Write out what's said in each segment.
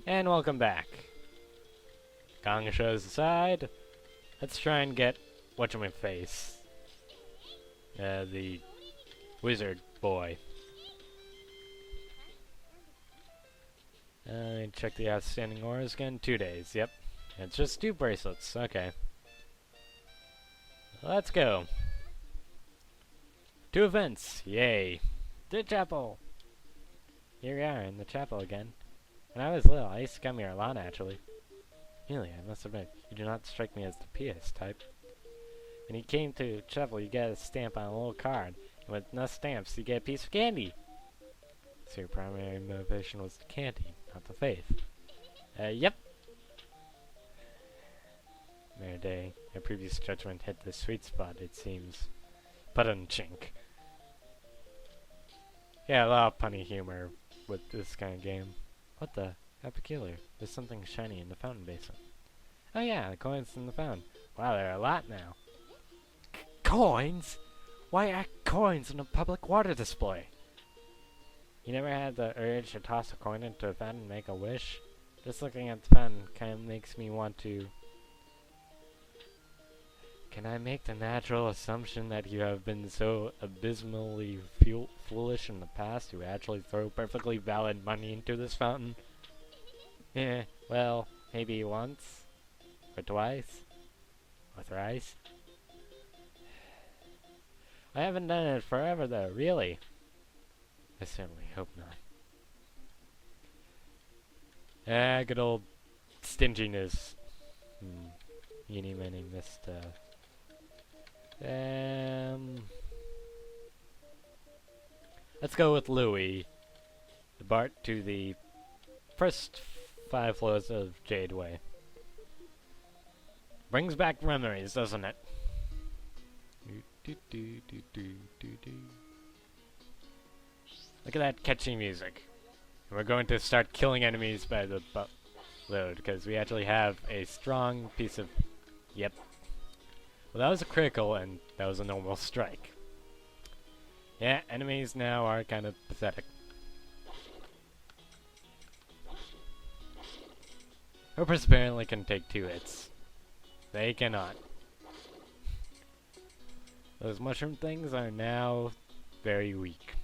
And welcome back. Gong shows aside. Let's try and get whatchamacface. The wizard boy. Check the outstanding ores again. 2 days, yep. It's just 2 bracelets, okay. Let's go. 2 events, yay. The chapel! Here we are in the chapel again. When I was little, I used to come here a lot, actually. Really, I must admit, you do not strike me as the pious type. When you came to chapel, you get a stamp on a little card, and with enough stamps, you get a piece of candy. So your primary motivation was the candy, not the faith. Yep. Mere day, a previous judgment hit the sweet spot, it seems. Chink. Yeah, a lot of punny humor with this kind of game. What the? How peculiar. There's something shiny in the fountain basin. Oh yeah, the coins in the fountain. Wow, there are a lot now. Coins? Why act coins in a public water display? You never had the urge to toss a coin into a fountain and make a wish? Just looking at the fountain kind of makes me want to... Can I make the natural assumption that you have been so abysmally foolish in the past to actually throw perfectly valid money into this fountain? Well, maybe once, or twice, or thrice. I haven't done it forever though, really. I certainly hope not. Good old stinginess. Eeny, meeny, missed, let's go with Louis. The Bart to the first 5 floors of Jade Way. Brings back memories, doesn't it? Look at that catchy music. And we're going to start killing enemies by the load, because we actually have a strong piece of... Yep. Well, that was a critical, and that was a normal strike. Yeah, enemies now are kind of pathetic. Hoppers apparently can take 2 hits. They cannot. Those mushroom things are now very weak.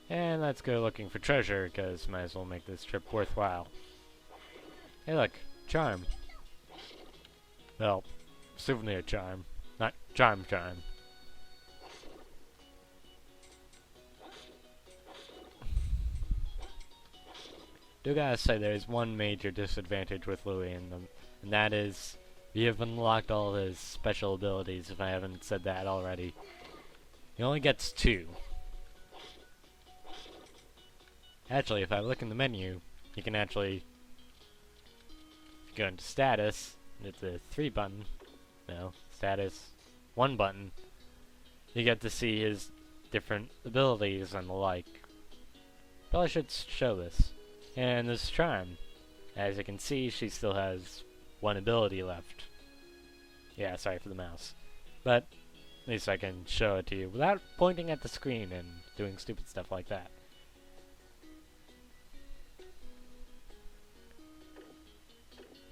And let's go looking for treasure, because might as well make this trip worthwhile. Hey look, charm. Well, souvenir charm, not charm. Do gotta say there's one major disadvantage with Louis in them, and that is we have unlocked all his special abilities, if I haven't said that already. He only gets 2. Actually, if I look in the menu, you can actually go into status, it's the 3 button, no, status, 1 button, you get to see his different abilities and the like. Probably should show this. And this charm, as you can see, she still has 1 ability left. Yeah, sorry for the mouse. But, at least I can show it to you without pointing at the screen and doing stupid stuff like that.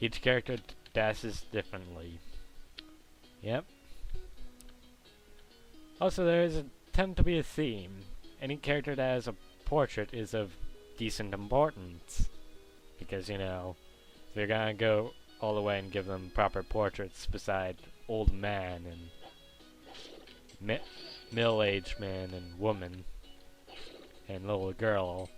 Each character dashes differently. Yep. Also, there is tend to be a theme. Any character that has a portrait is of decent importance. Because, you know, they're gonna go all the way and give them proper portraits beside old man and middle-aged man and woman and little girl.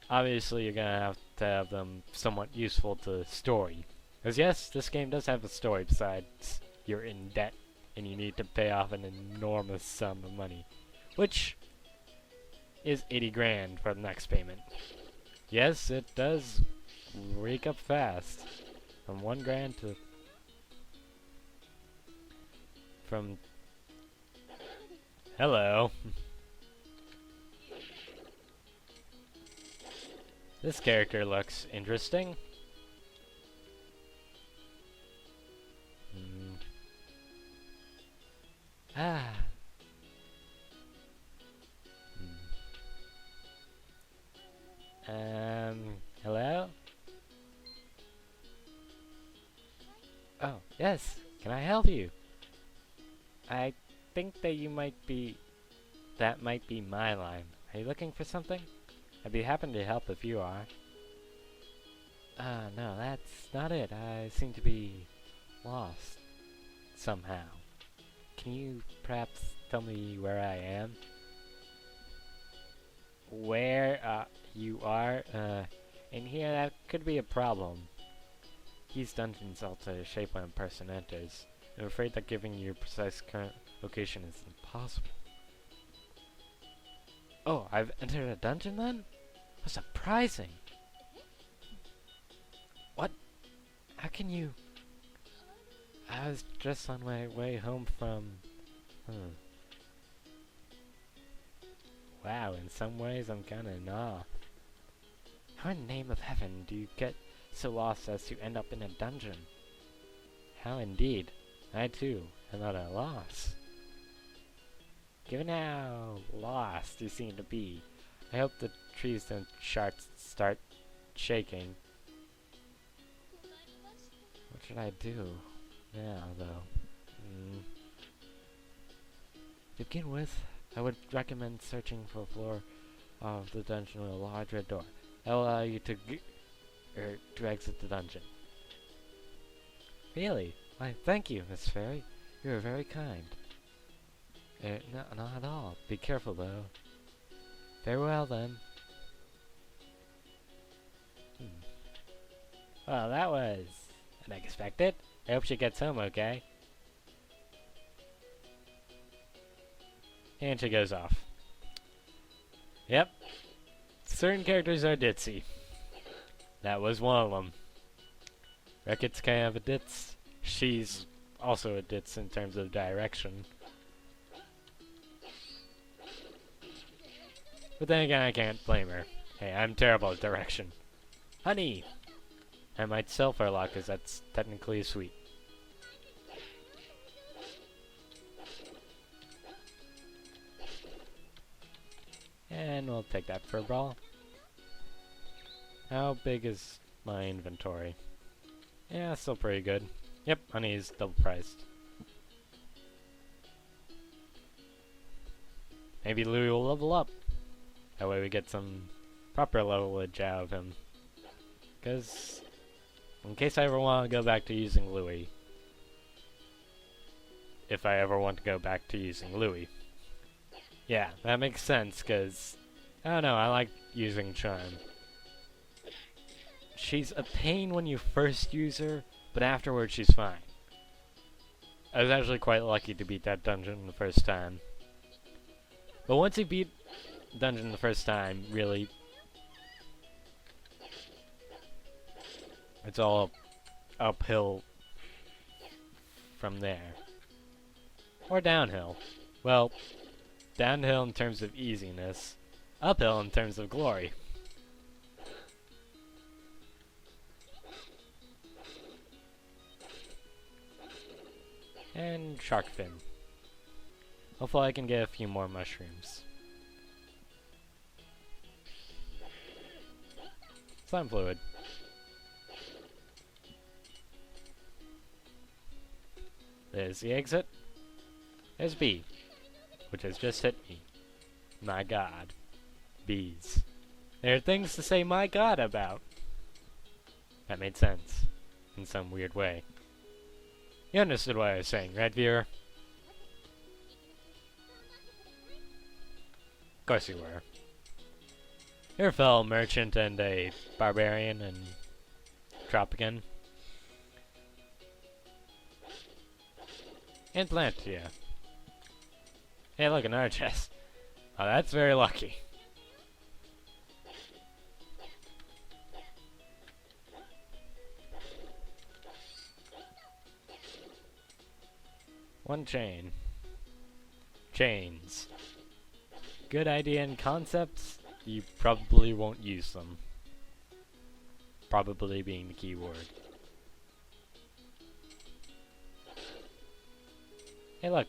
Obviously, you're gonna have to have them somewhat useful to the story. Because yes, this game does have a story besides you're in debt and you need to pay off an enormous sum of money. Which is 80 grand for the next payment. Yes, it does rake up fast. From 1 grand to... From... Hello. This character looks interesting. Ah. Hello? Oh, yes. Can I help you? I think that that might be my line. Are you looking for something? I'd be happy to help if you are. No, that's not it. I seem to be lost somehow. Can you perhaps tell me where I am? Where, you are? In here, that could be a problem. These dungeons alter shape when a person enters. I'm afraid that giving you your precise current location is impossible. Oh, I've entered a dungeon then? How surprising! What? How can you... I was just on my way home from... Wow, in some ways I'm kinda in awe. How in the name of heaven do you get so lost as to end up in a dungeon? How indeed. I too am at a loss. Given how lost you seem to be, I hope the trees don't start shaking. What should I do now, though? To begin with, I would recommend searching for a floor of the dungeon with a large red door. That will allow you to exit the dungeon. Really? Why, thank you, Miss Fairy. You are very kind. No, not at all. Be careful, though. Farewell, then. Well, that was unexpected. I hope she gets home okay. And she goes off. Yep. Certain characters are ditzy. That was one of them. Recettear's kind of a ditz. She's also a ditz in terms of direction. But then again, I can't blame her. Hey, I'm terrible at direction. Honey! I might sell for a lot, because that's technically a sweet. And we'll take that for a brawl. How big is my inventory? Yeah, still pretty good. Yep, honey is double priced. Maybe Louis will level up. That way we get some proper levelage out of him. Because, in case I ever want to go back to using Louis. If I ever want to go back to using Louis. Yeah, that makes sense, because, I don't know, I like using Charm. She's a pain when you first use her, but afterwards she's fine. I was actually quite lucky to beat that dungeon the first time. But once you beat the dungeon the first time, really, it's all uphill from there. Or downhill. Well, downhill in terms of easiness, uphill in terms of glory. And shark fin. Hopefully I can get a few more mushrooms. Slime fluid. There's the exit. There's B, which has just hit me. My god. Bees. There are things to say my god about. That made sense. In some weird way. You understood what I was saying, right, viewer? Of course you were. You're a fellow merchant and a barbarian and Tropican. And plant, yeah. Hey, look, another chest. Oh, that's very lucky. One chain. Chains. Good idea and concepts, you probably won't use them. Probably being the key word. Hey look,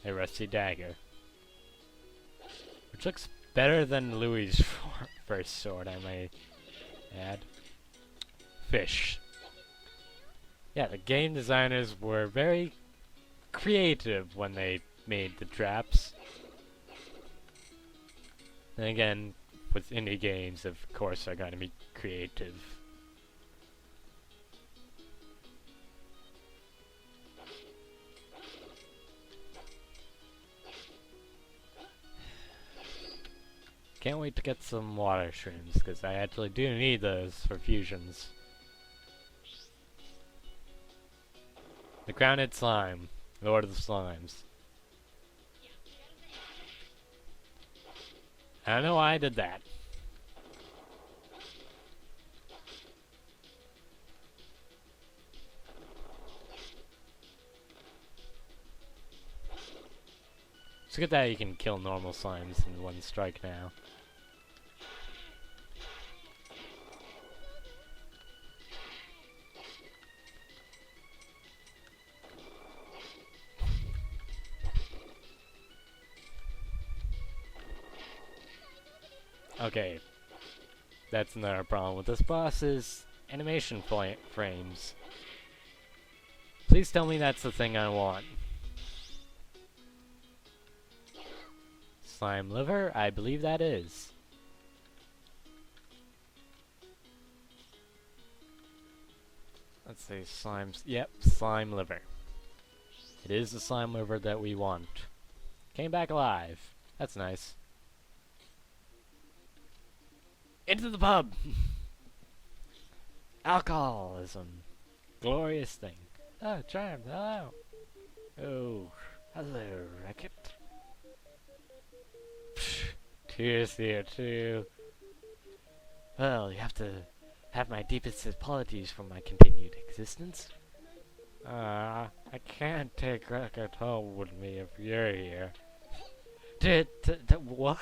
a rusty dagger. Which looks better than Louis' first sword, I may add. Fish. Yeah, the game designers were very creative when they made the traps. And again, with indie games, of course, are going to be creative. Can't wait to get some water shrooms, because I actually do need those for fusions. The Grounded Slime, Lord of the Slimes. I don't know why I did that. It's good that you can kill normal slimes in one strike now. Okay, that's another problem with this boss is animation frames. Please tell me that's the thing I want. Slime liver? I believe that is. Let's say slimes. Yep, slime liver. It is the slime liver that we want. Came back alive. That's nice. Into the pub! Alcoholism. Glorious thing. Oh, Charmed, hello. Oh, hello, Racket. Tears here, too. Well, you have to have my deepest apologies for my continued existence. I can't take Racket home with me if you're here. What?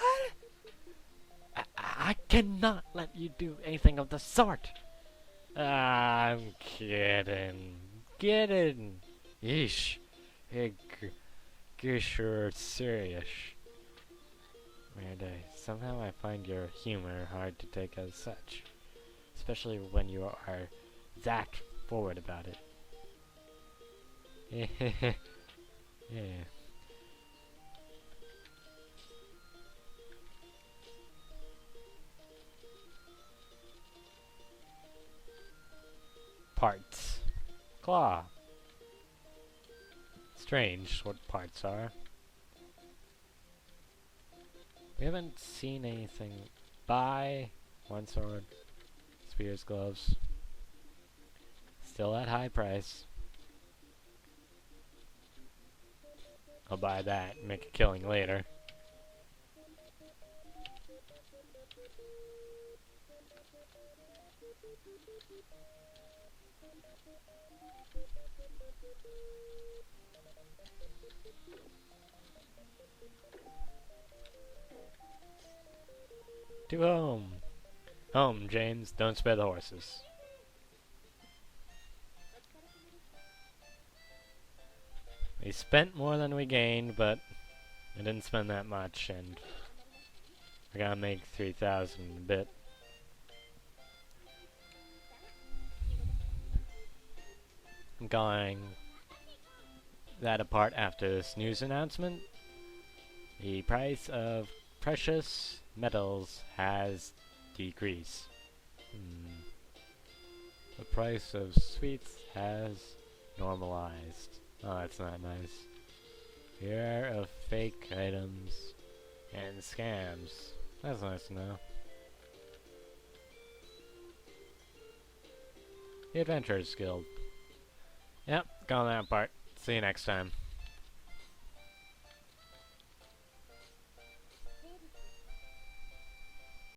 I cannot let you do anything of the sort! I'm kidding. Kidding! Yeesh. Hey, you're serious. Weird day. Somehow I find your humor hard to take as such. Especially when you are that forward about it. Yeah. Parts. Claw. Strange what parts are. We haven't seen anything. Buy. One sword. Spears, gloves. Still at high price. I'll buy that and make a killing later. To home! Home, James. Don't spare the horses. We spent more than we gained, but I didn't spend that much, and I gotta make 3,000 in a bit. I'm going that apart after this news announcement. The price of precious metals has decreased. The price of sweets has normalized. Oh, that's not nice. Beware of fake items and scams. That's nice to know. The Adventurers Guild. Yep, got that part. See you next time.